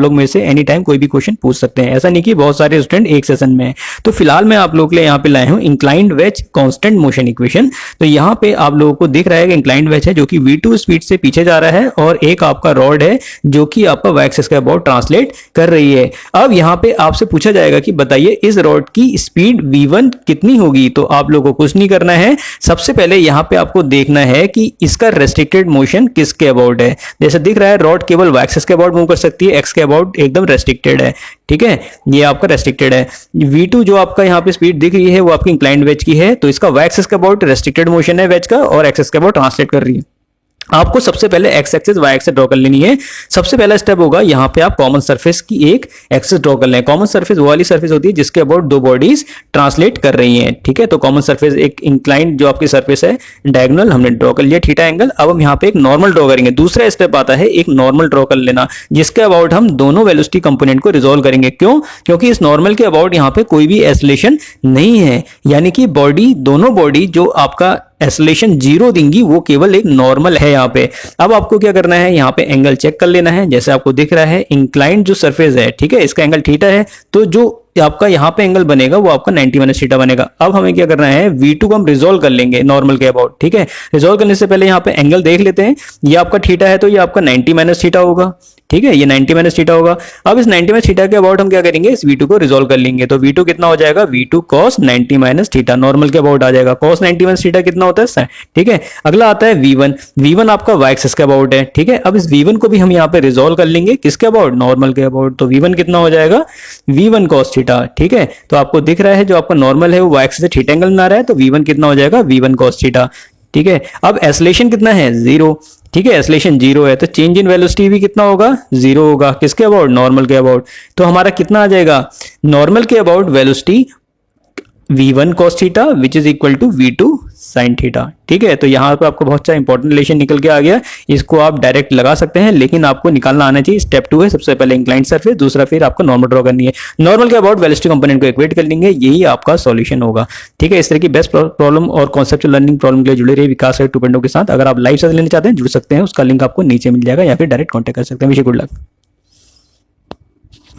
लोग में से एनी टाइम कोई भी क्वेश्चन पूछ सकते हैं, ऐसा नहीं कि बहुत सारे स्टूडेंट एक सेशन में है। तो फिलहाल मैं आप लोग के लिए यहाँ पे लाया हूँ inclined wedge constant motion equation. तो यहाँ पे आप लोगों को दिख रहा है कि इंक्लाइंड वेज है जो कि v2 स्पीड से पीछे जा रहा है और एक आपका रॉड है जो कि आपका y एक्सिस के अबाउट ट्रांसलेट कर रही है। अब यहाँ पे आपसे पूछा जाएगा कि बताइए इस रॉड की स्पीड v1 कितनी होगी। तो आप लोगों को कुछ नहीं करना है, सबसे पहले यहाँ पे आपको देखना है कि इसका रेस्ट्रिक्टेड मोशन किसके अबाउट है। जैसे दिख रहा है रॉड केवल y एक्सिस के अबाउट मूव कर सकती है, x के अबाउट एकदम रेस्ट्रिक्टेड है। ठीक है, ये आपका रेस्ट्रिक्टेड है। v2 जो आपका यहाँ पे स्पीड दिख रही है वो आपकी इंक्लाइंड वेज की है, तो इसका y एक्सिस के अबाउट रेस्ट्रिक्टेड मोशन है वेज का और x एक्सिस के अबाउट ट्रांसलेट कर रही है। आपको सबसे पहले X axis Y axis draw कर लेनी है। सबसे पहला स्टेप होगा यहाँ पे आप कॉमन सरफेस की एक एक्सिस ड्रॉ कर लें। कॉमन सरफेस वो वाली सरफेस होती है जिसके अबाउट दो बॉडीज ट्रांसलेट कर रही हैं। ठीक है, तो कॉमन सरफेस एक इंक्लाइंड जो आपकी सरफेस है डायगोनल हमने ड्रॉ कर लिया थीटा एंगल। अब हम यहाँ पे एक नॉर्मल ड्रॉ करेंगे। दूसरा स्टेप आता है एक नॉर्मल ड्रॉ कर लेना जिसके अबाउट हम दोनों वेलोसिटी कंपोनेंट को रिजोल्व करेंगे। क्यों? क्योंकि इस नॉर्मल के अबाउट यहाँ पे कोई भी एसलेशन नहीं है, यानी कि बॉडी दोनों बॉडी जो आपका एसलेशन जीरो देंगी वो केवल एक नॉर्मल है यहाँ पे। अब आपको क्या करना है, यहाँ पे एंगल चेक कर लेना है। जैसे आपको दिख रहा है इंक्लाइंड जो सरफेस है, ठीक है, इसका एंगल थीटा है, तो जो आपका यहाँ पे एंगल बनेगा वो आपका 90 माइनस थीटा बनेगा। अब हमें क्या करना है, v2 को हम रिजोल्व कर लेंगे नॉर्मल के अबाउट। ठीक है, रिजोल्व करने से पहले यहाँ पे एंगल देख लेते हैं। ये आपका थीटा है तो ये आपका 90 माइनस थीटा होगा। ठीक है, ये 90 माइनस थीटा होगा। अब इस 90 माइनस थीटा के अबाउट हम क्या करेंगे, इस v2 को रिजोल्व कर लेंगे। तो v2 कितना हो जाएगा, v2 cos 90 minus theta normal के अबाउट आ जाएगा। cos 90 माइनस थीटा कितना होता है। ठीक है, अगला आता है v1। v1 आपका y एक्सिस के अबाउट है। ठीक है, अब इस v1 को भी हम यहाँ पे रिजोल्व कर लेंगे किसके अबाउट, नॉर्मल के अबाउट। तो v1 कितना हो जाएगा, v1 cos थीटा। ठीक है, तो आपको दिख रहा है जो आपका नॉर्मल है वो y एक्सिस से थीटा एंगल बना रहा है, तो v1 कितना हो जाएगा, v1 cos थीटा। ठीक है, अब एसलेशन कितना है, जीरो। ठीक है, एसलेशन जीरो है तो चेंज इन वेलोसिटी भी कितना होगा, जीरो होगा। किसके अबाउट, नॉर्मल के अबाउट। तो हमारा कितना आ जाएगा, नॉर्मल के about velocity v1 cos theta which is equal to v2 sin theta. ठीक है, तो यहाँ पे आपको बहुत सा इंपॉर्टेंट रिलेशन निकल के आ गया। इसको आप डायरेक्ट लगा सकते हैं लेकिन आपको निकालना आना चाहिए। स्टेप 2 है, सबसे पहले इंक्लाइंड सरफेस, दूसरा फिर आपको नॉर्मल ड्रॉ करनी है। नॉर्मल के अबाउट वेलोसिटी कंपोनेंट को इक्वेट कर लेंगे, यही आपका सॉल्यूशन होगा। ठीक है, इस तरह की बेस्ट प्रॉब्लम और कॉन्सेप्चुअल लर्निंग प्रॉब्लम के लिए जुड़े रहिए विकास 2.0 के साथ। अगर आप लाइव सेशन लेना चाहते हैं जुड़ सकते हैं, उसका लिंक आपको नीचे मिल जाएगा या फिर डायरेक्ट कॉन्टैक्ट कर सकते हैं। Wish you good luck.